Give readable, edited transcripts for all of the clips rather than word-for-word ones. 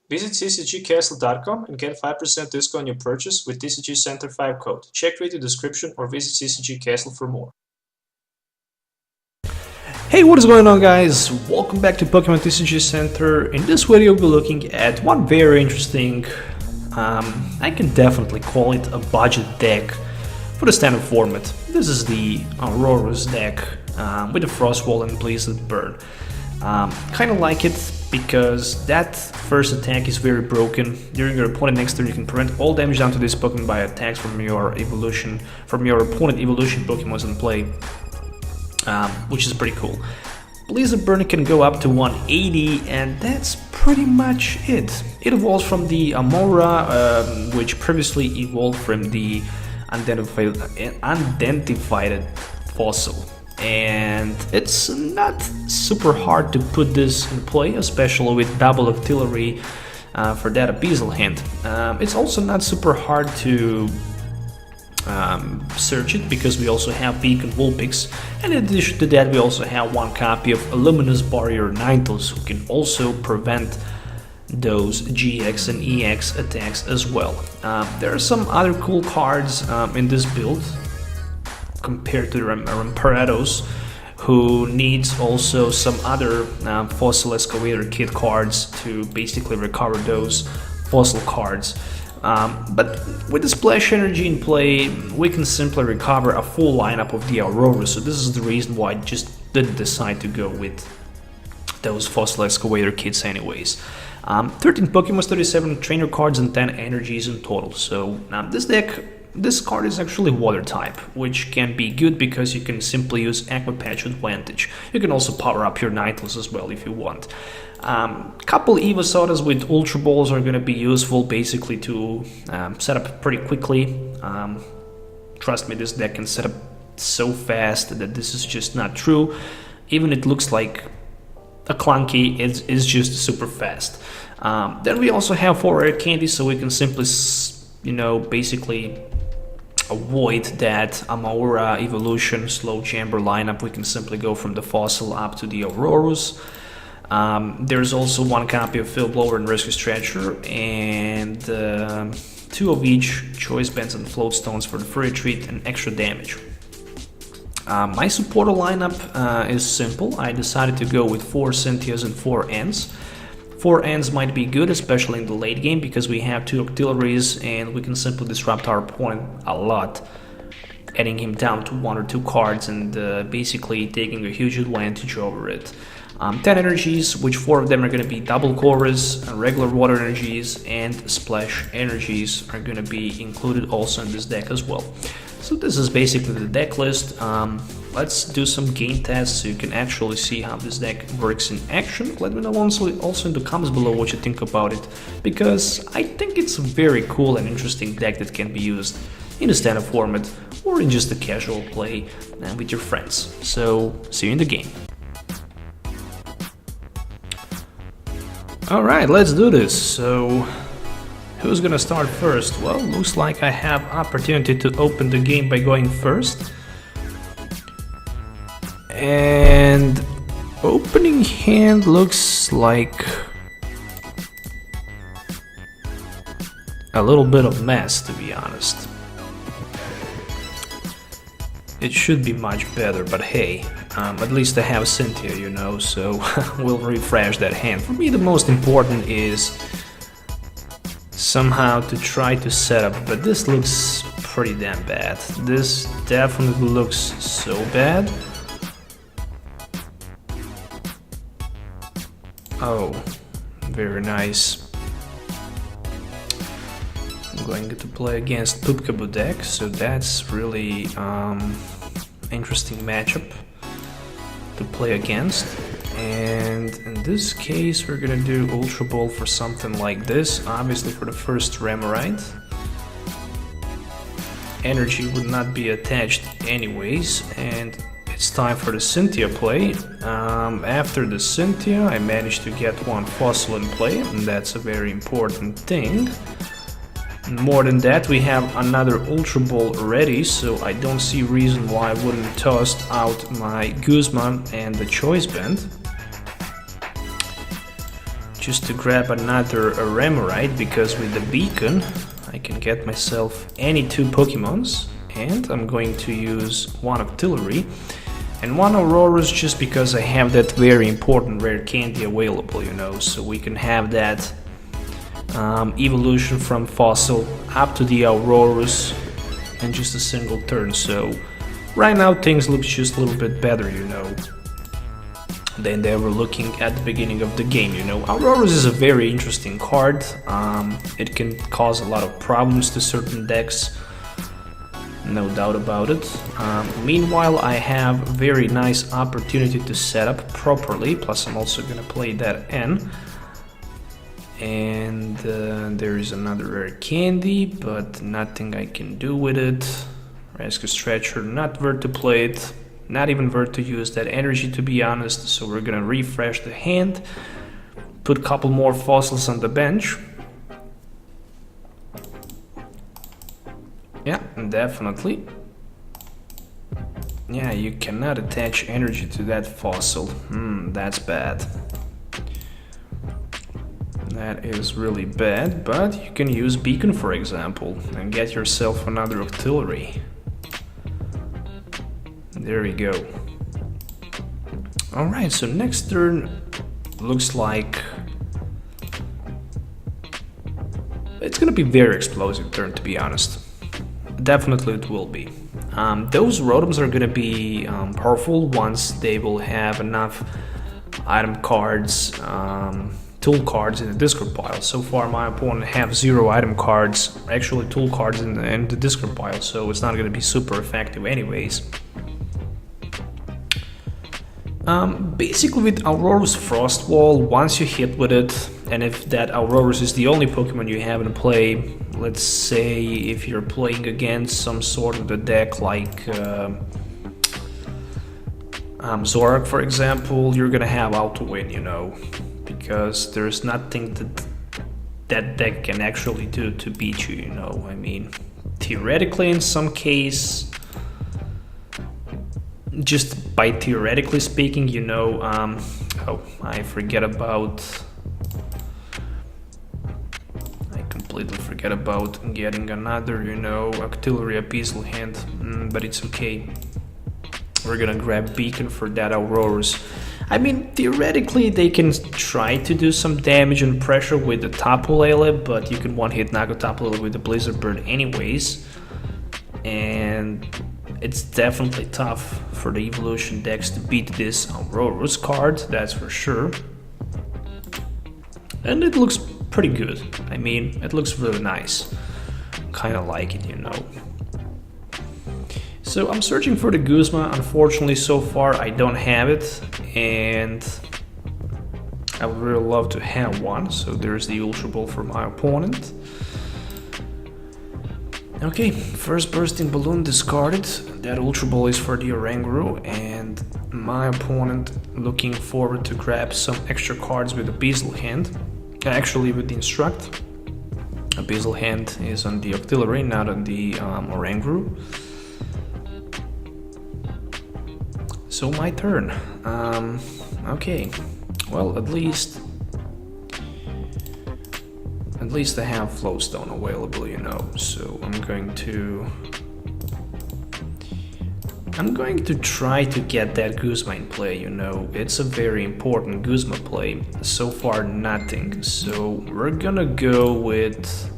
Visit ccgcastle.com and get 5% discount on your purchase with TCG Center 5 code. Check video description or visit CCG Castle for more. Hey, what is going on, guys? Welcome back to Pokemon TCG Center. In this video we're looking at one very interesting, I can definitely call it a budget deck for the standard format. This is the Aurorus deck with the Frostwall and Blizzard Burn. Kind of like it because that first attack is very broken. During your opponent next turn, you can prevent all damage done to this Pokemon by attacks from your opponent evolution Pokemon in play, which is pretty cool. Blizzard Burn can go up to 180, and that's pretty much it. It evolves from the Amaura, which previously evolved from the Unidentified Fossil. And it's not super hard to put this in play, especially with double Octillery for that Abyssal hint. It's also not super hard to search it because we also have Alolan Vulpix, and in addition to that we also have one copy of Luminous Barrier Ninetales, who can also prevent those GX and EX attacks as well. There are some other cool cards in this build compared to the Ramparados, who needs also some other Fossil Excavator kit cards to basically recover those fossil cards. But with the Splash Energy in play, we can simply recover a full lineup of the Aurorus, so this is the reason why I just didn't decide to go with those Fossil Excavator kits anyways. 13 Pokemon, 37 trainer cards and 10 energies in total. So this card is actually water type, which can be good because you can simply use Aqua Patch advantage. You can also power up your Ninetales as well if you want. Couple Evosodas with Ultra Balls are going to be useful basically to set up pretty quickly. Trust me, this deck can set up so fast that this is just not true. Even it looks like a clunky, it's just super fast. Then we also have 4 rare candies, so we can simply, basically avoid that Amaura evolution slow chamber lineup. We can simply go from the Fossil up to the Aurorus. There's also one copy of Field Blower and Rescue Stretcher, and 2 of each Choice Bands and Float Stones for the free retreat and extra damage. My supporter lineup is simple. I decided to go with 4 Cynthias and 4 Ents. 4 Ents might be good, especially in the late game, because we have 2 Octilleries and we can simply disrupt our opponent a lot, adding him down to 1 or 2 cards and basically taking a huge advantage over it. 10 energies, which 4 of them are going to be double chorus, regular water energies, and splash energies are going to be included also in this deck as well. So this is basically the deck list. Let's do some game tests so you can actually see how this deck works in action. Let me know also in the comments below what you think about it, because I think it's a very cool and interesting deck that can be used in the standard format or in just a casual play with your friends. So see you in the game. Alright, let's do this. So who's gonna start first? Well, looks like I have opportunity to open the game by going first. And opening hand looks like a little bit of mess, to be honest. It should be much better, but hey, at least I have Cynthia, so we'll refresh that hand. For me, the most important is somehow to try to set up, but this looks pretty damn bad. This definitely looks so bad. Oh, very nice. I'm going to play against Poopkaboo deck, so that's really interesting matchup to play against. And in this case we're gonna do Ultra Ball for something like this, obviously for the first Remoraid. Energy would not be attached anyways, and it's time for the Cynthia play. After the Cynthia I managed to get 1 Fossil in play, and that's a very important thing. More than that, we have another Ultra Ball ready, so I don't see reason why I wouldn't toss out my Guzman and the Choice Band. just to grab another Remoraid, because with the beacon I can get myself any 2 Pokemons, and I'm going to use one Octillery and one Aurorus just because I have that very important rare candy available, you know, so we can have that evolution from Fossil up to the Aurorus in just a single turn. So right now things look just a little bit better, you know, than they were looking at the beginning of the game, you know. Aurorus is a very interesting card. It can cause a lot of problems to certain decks, no doubt about it. Meanwhile, I have a very nice opportunity to set up properly, plus I'm also gonna play that N. And there is another rare candy, but nothing I can do with it. Rescue Stretcher, not worth to play it, not even worth to use that energy, to be honest. So we're gonna refresh the hand, put a couple more fossils on the bench. Yeah, definitely. Yeah, you cannot attach energy to that fossil. That's bad. That is really bad, but you can use Beacon, for example, and get yourself another Octillery. There we go. Alright, so next turn looks like it's gonna be a very explosive turn, to be honest. Definitely it will be. Those Rotoms are gonna be powerful once they will have enough item cards, tool cards in the discard pile. So far my opponent have 0 item cards, actually tool cards in the discard pile, so it's not gonna be super effective anyways. Basically with Aurorus Frostwall, once you hit with it, and if that Aurorus is the only Pokemon you have in play, let's say if you're playing against some sort of a deck like Zorak, for example, you're gonna have out to win, you know, because there's nothing that deck can actually do to beat you, you know. I mean, theoretically in some case, just by theoretically speaking, you know, oh, I completely forget about getting another, you know, Octillery Abyssal hand, but it's okay. We're gonna grab Beacon for that Aurorus. I mean, theoretically they can try to do some damage and pressure with the Tapu Lele, but you can one-hit knock a Tapu Lele with the Blizzard Bird anyways, and it's definitely tough for the evolution decks to beat this Aurorus card, that's for sure. And it looks pretty good. I mean, it looks really nice. Kinda like it, you know. So I'm searching for the Guzma. Unfortunately, so far I don't have it, and I would really love to have one. So there's the Ultra Ball for my opponent. Okay, first Bursting Balloon discarded. That Ultra Ball is for the Oranguru, and my opponent looking forward to grab some extra cards with Abyssal Hand. Actually, with the Instruct. Abyssal Hand is on the Octillery, not on the Oranguru. So my turn. Okay, well, at least I have Float Stone available, you know. So I'm going to try to get that Guzma in play, you know. It's a very important Guzma play. So far, nothing. So we're gonna go with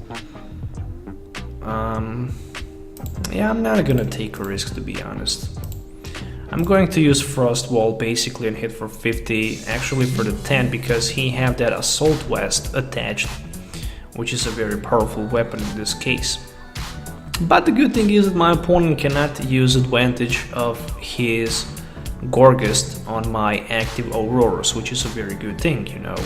yeah, I'm not gonna take a risk, to be honest. I'm going to use Frost Wall basically and hit for 50, actually for the 10, because he have that Assault Vest attached, which is a very powerful weapon in this case. But the good thing is that my opponent cannot use advantage of his Gorgest on my active Aurorus, which is a very good thing, you know.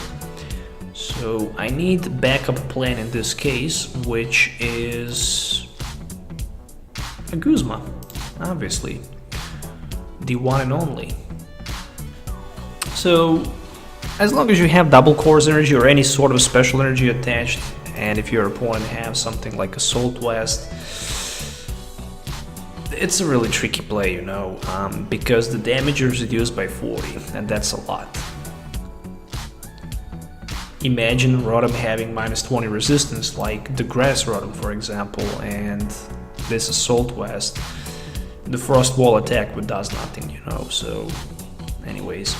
So I need a backup plan in this case, which is a Guzma, obviously. The one and only. So as long as you have double course energy or any sort of special energy attached, and if your opponent has something like Assault Vest, it's a really tricky play, you know, because the damage is reduced by 40, and that's a lot. imagine Rotom having -20 resistance, like the Grass Rotom, for example, and this Assault Vest. The Frost Wall attack does nothing, you know, so anyways.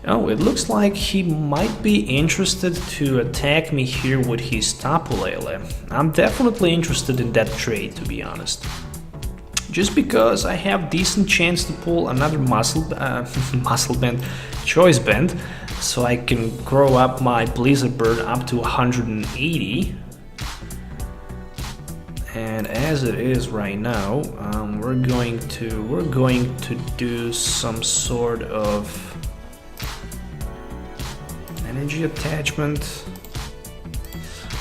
Oh, it looks like he might be interested to attack me here with his Tapu Lele. I'm definitely interested in that trade, to be honest. Just because I have decent chance to pull another Muscle Band, Choice Band, so I can grow up my Blizzard Bird up to 180. And as it is right now, we're going to do some sort of energy attachment.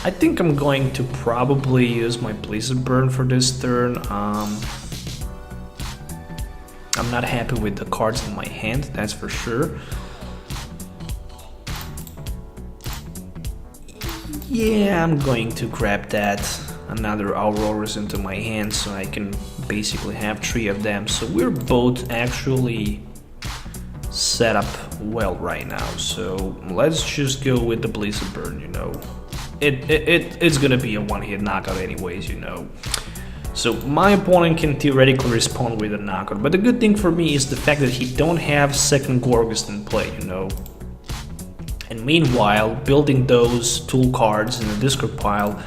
I think I'm going to probably use my Blizzard Burn for this turn. I'm not happy with the cards in my hand, that's for sure. Yeah, I'm going to grab that, another Aurorus into my hand, so I can basically have 3 of them. So we're both actually set up well right now. So let's just go with the Blizzard Burn, you know. It's gonna be a one-hit knockout anyways, you know. So my opponent can theoretically respond with a knockout, but the good thing for me is the fact that he don't have second Gorgust in play, you know. And meanwhile, building those tool cards in the discard pile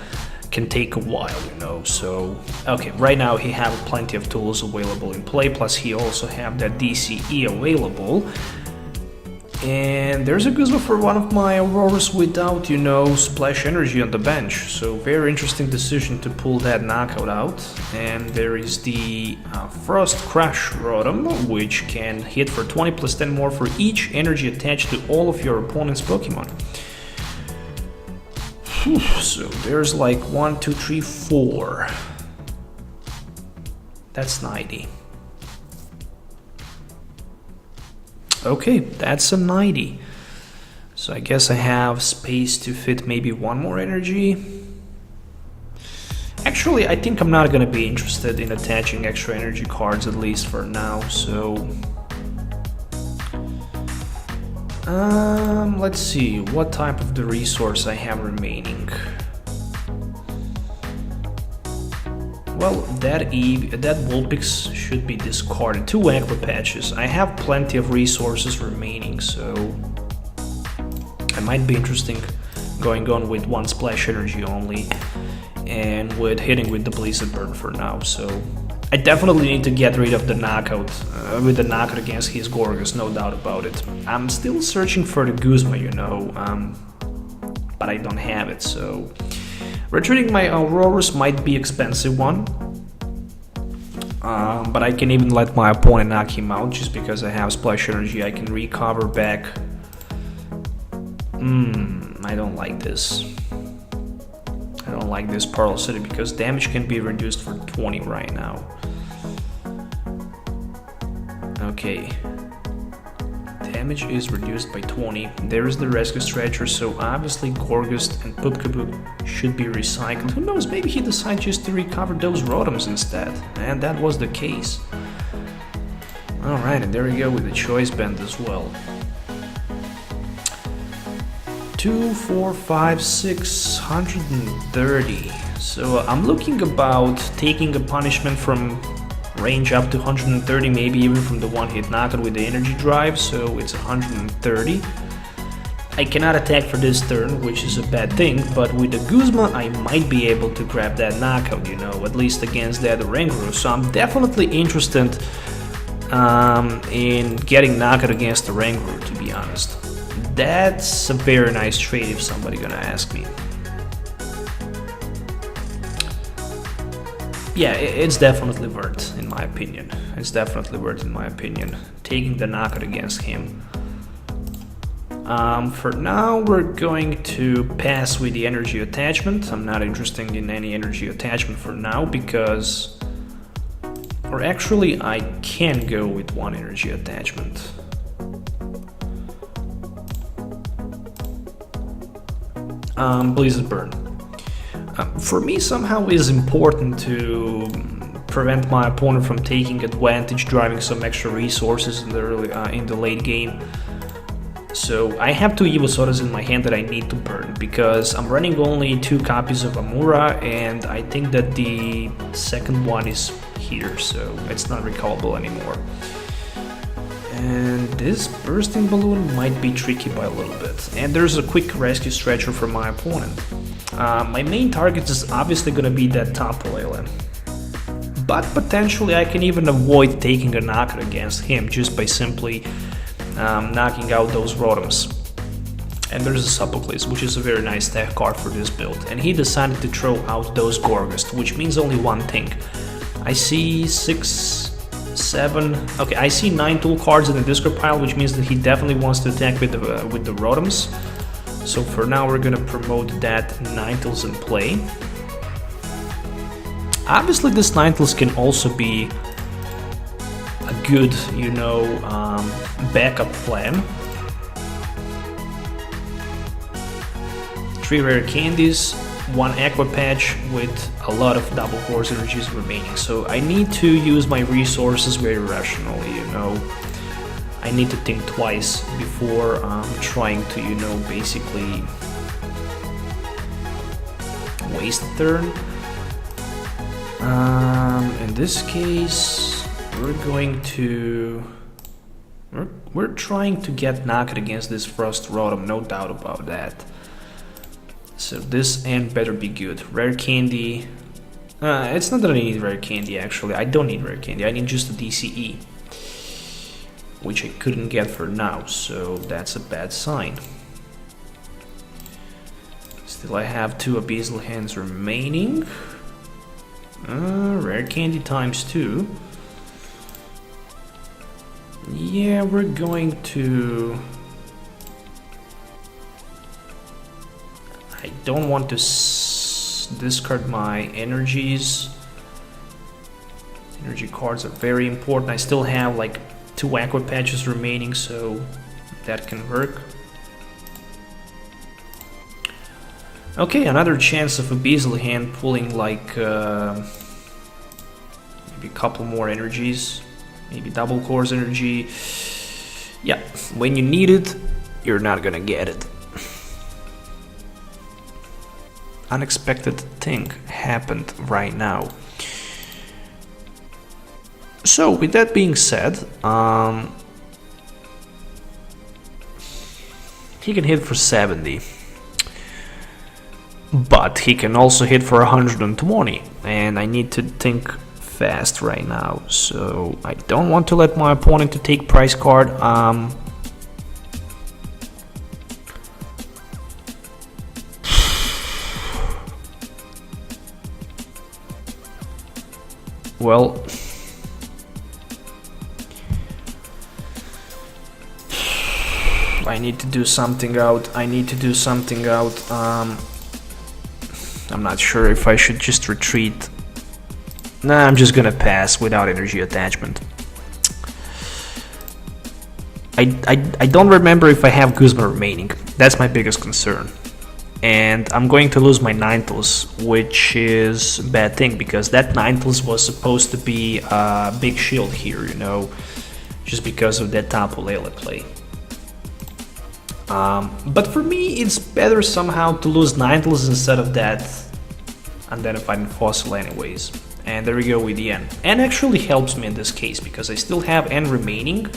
can take a while, you know. So okay, right now he have plenty of tools available in play, plus he also have that DCE available. And there's a Guzma for one of my Aurorus without, you know, Splash Energy on the bench. So very interesting decision to pull that knockout out. And there is the Frost Crush Rotom, which can hit for 20 plus 10 more for each energy attached to all of your opponent's Pokemon. So there's like 1, 2, 3, 4. That's 90. Okay, that's a 90. So I guess I have space to fit maybe one more energy. Actually, I think I'm not gonna be interested in attaching extra energy cards, at least for now, so... let's see, what type of the resource I have remaining. Well, that Vulpix should be discarded. 2 Aqua Patches. I have plenty of resources remaining, so I might be interesting going on with 1 Splash Energy only and with hitting with the Blizzard Burn for now. So I definitely need to get rid of the knockout with the knockout against his Gorgus, no doubt about it. I'm still searching for the Guzma, you know, but I don't have it, so... Retreating my Aurorus might be expensive one, but I can even let my opponent knock him out just because I have Splash Energy. I can recover back. I don't like this. I don't like this Pearl City because damage can be reduced for 20 right now. Okay. Damage is reduced by 20. There is the Rescue Stretcher, so obviously Gorgust and Pupkaboo should be recycled. Who knows, maybe he decides just to recover those Rotoms instead. And that was the case. Alright, and there we go with the Choice Band as well. 2, 4, 5, 6, 130. So I'm looking about taking a punishment from range up to 130, maybe even from the one-hit knockout with the energy drive, so it's 130. I cannot attack for this turn, which is a bad thing, but with the Guzma I might be able to grab that knockout, you know, at least against that Oranguru, so I'm definitely interested in getting knockout against the Oranguru, to be honest. That's a very nice trade if somebody gonna ask me. Yeah, it's definitely worth, in my opinion. It's definitely worth, in my opinion, taking the knockout against him. For now, we're going to pass with the energy attachment. I'm not interested in any energy attachment for now because... Or actually, I can go with 1 energy attachment. Blizzard Burn. For me, somehow it is important to prevent my opponent from taking advantage, driving some extra resources in the late game. So I have 2 Evosodas in my hand that I need to burn, because I'm running only 2 copies of Amaura, and I think that the second one is here, so it's not recallable anymore. And this bursting balloon might be tricky by a little bit. And there's a quick rescue stretcher for my opponent. My main target is obviously gonna be that Tapu Lele, but potentially I can even avoid taking a knockout against him just by simply knocking out those Rotoms. And there's a Sophocles, which is a very nice tech card for this build, and he decided to throw out those Gorgast, which means only one thing. I see 6, 7, okay, I see 9 tool cards in the discard pile, which means that he definitely wants to attack with the Rotoms. So for now we're gonna promote that Ninetales in play. Obviously this Ninetales can also be a good, you know, backup plan. 3 rare candies, 1 Aqua Patch with a lot of double course energies remaining. So I need to use my resources very rationally, you know. I need to think twice before trying to, you know, basically waste a turn. In this case, we're going to... We're trying to get knocked against this Frost Rotom, no doubt about that. So this end better be good. Rare candy. It's not that I need rare candy actually. I don't need rare candy. I need just a DCE, which I couldn't get for now, so that's a bad sign. Still I have 2 Abyssal Hands remaining. Rare candy times 2. Yeah, we're going to... I don't want to discard my energies. Energy cards are very important. I still have like 2 Aqua Patches remaining, so that can work. Okay, another chance of Abyssal Hand pulling like maybe a couple more energies, maybe double course energy. Yeah, when you need it, you're not gonna get it. Unexpected thing happened right now. So with that being said, he can hit for 70, but he can also hit for 120, and I need to think fast right now, so I don't want to let my opponent to take price card. Well, I need to do something out. I'm not sure if I should just retreat. Nah, I'm just gonna pass without energy attachment. I don't remember if I have Guzma remaining. That's my biggest concern. And I'm going to lose my Ninetales, which is a bad thing, because that Ninetales was supposed to be a big shield here, you know, just because of that Tapu Lele play. But for me, it's better somehow to lose Ninetales instead of that Unidentified Fossil anyways. And there we go with the N. N actually helps me in this case, because I still have N remaining,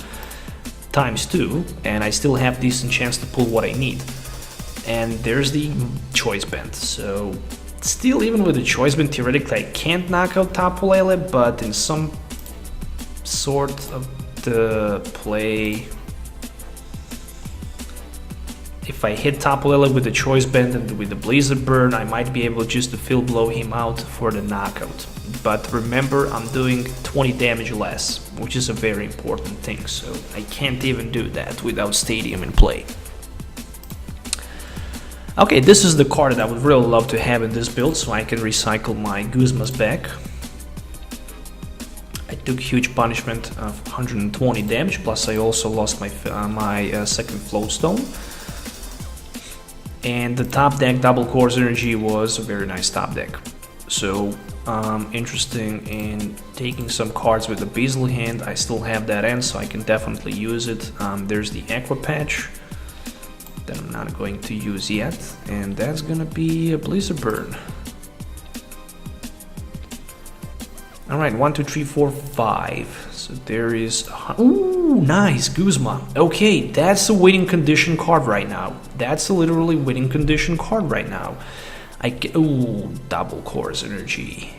times 2, and I still have decent chance to pull what I need. And there's the Choice Band, so still even with the Choice Band, theoretically I can't knock out Tapu Lele, but in some sort of the play, if I hit Tapu Lele with the Choice Band and with the Blizzard Burn, I might be able just to Field Blow him out for the knockout. But remember, I'm doing 20 damage less, which is a very important thing, so I can't even do that without Stadium in play. Okay, this is the card that I would really love to have in this build, so I can recycle my Guzmas back. I took huge punishment of 120 damage, plus I also lost my second Float Stone. And the top deck double course energy was a very nice top deck. So interesting in taking some cards with the Abyssal Hand. I still have that end, so I can definitely use it. There's the Aqua Patch. that I'm not going to use yet, and that's gonna be a Blizzard Burn. Alright, 1, 2, 3, 4, 5. So there is... Ooh, nice, Guzma. Okay, that's a winning condition card right now. That's a literally winning condition card right now. I get... Ooh, double Course Energy.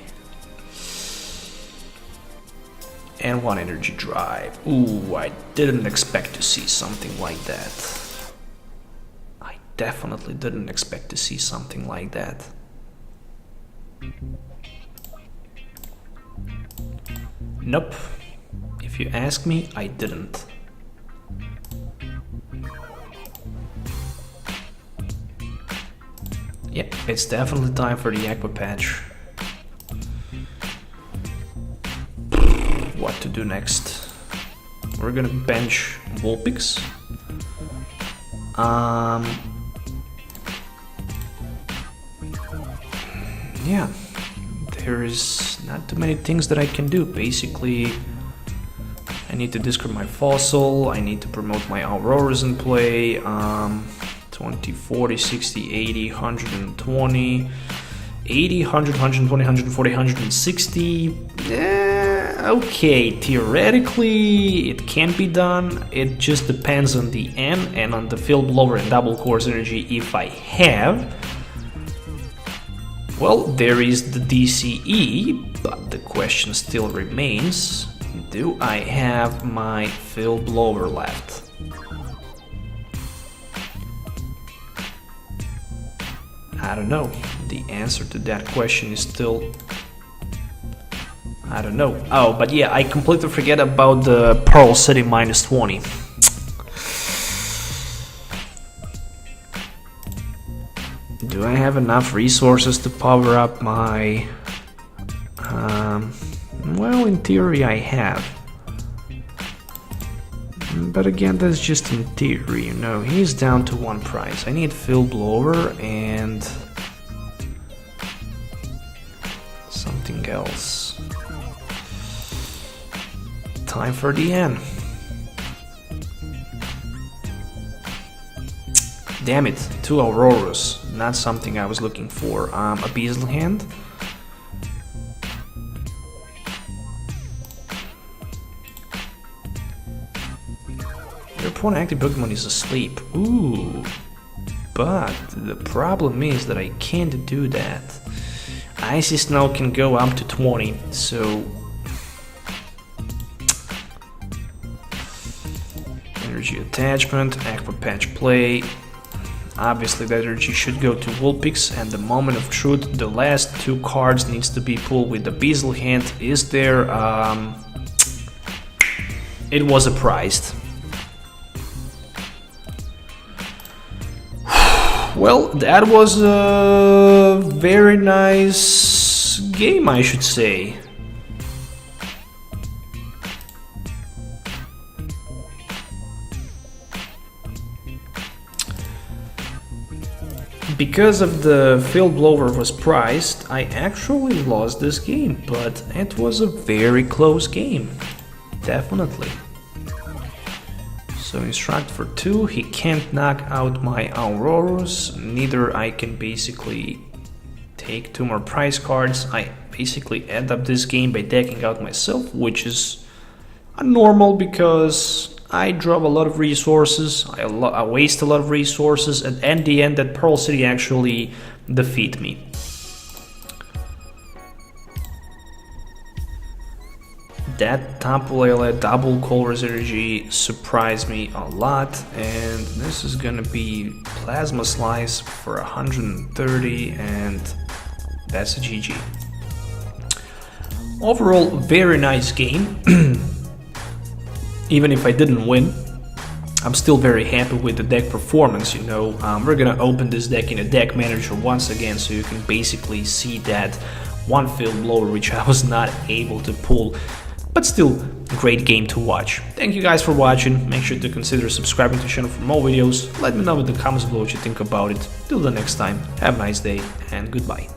And 1 Energy Drive. Ooh, I didn't expect to see something like that. I definitely didn't expect to see something like that. Nope. If you ask me, I didn't. Yeah, it's definitely time for the Aqua Patch. What to do next? We're gonna bench Vulpix. Yeah, there is not too many things that I can do. Basically, I need to discard my Fossil, I need to promote my Aurorus in play. 20, 40, 60, 80, 120, 80, 100, 120, 140, 160. Okay, theoretically it can be done. It just depends on the N and on the Field Blower and double Course Energy if I have. Well, there is the DCE, but the question still remains, do I have my Field Blower left? I don't know. The answer to that question is still... I don't know. Oh, but yeah, I completely forget about the Pearl City -20. Do I have enough resources to power up my... well, in theory I have. But again, that's just in theory, you know. He's down to 1 price. I need Field Blower and... something else. Time for the N. Damn it, 2 Aurorus. Not something I was looking for. A Beazle Hand. Your opponent active Pokemon is asleep. Ooh. But the problem is that I can't do that. Icy Snow can go up to 20, so... Energy Attachment, Aqua Patch play. Obviously that energy should go to Vulpix, and the Moment of Truth, the last 2 cards needs to be pulled with the Beazle Hand. Is there... it was surprised. Well, that was a very nice game, I should say. Because of the Field Blower was priced, I actually lost this game, but it was a very close game, definitely. So Instruct for 2, he can't knock out my Aurorus, neither I can basically take 2 more prize cards. I basically end up this game by decking out myself, which is normal because I drop a lot of resources, I waste a lot of resources, and at the end that Pearl City actually defeat me. That Tapu Lele double Course Energy surprised me a lot, and this is gonna be Plasma Slice for 130, and that's a GG. Overall, very nice game. Even if I didn't win, I'm still very happy with the deck performance, you know. We're gonna open this deck in a deck manager once again, so you can basically see that one Field Blower which I was not able to pull. But still, great game to watch. Thank you guys for watching. Make sure to consider subscribing to the channel for more videos. Let me know in the comments below what you think about it. Till the next time, have a nice day and goodbye.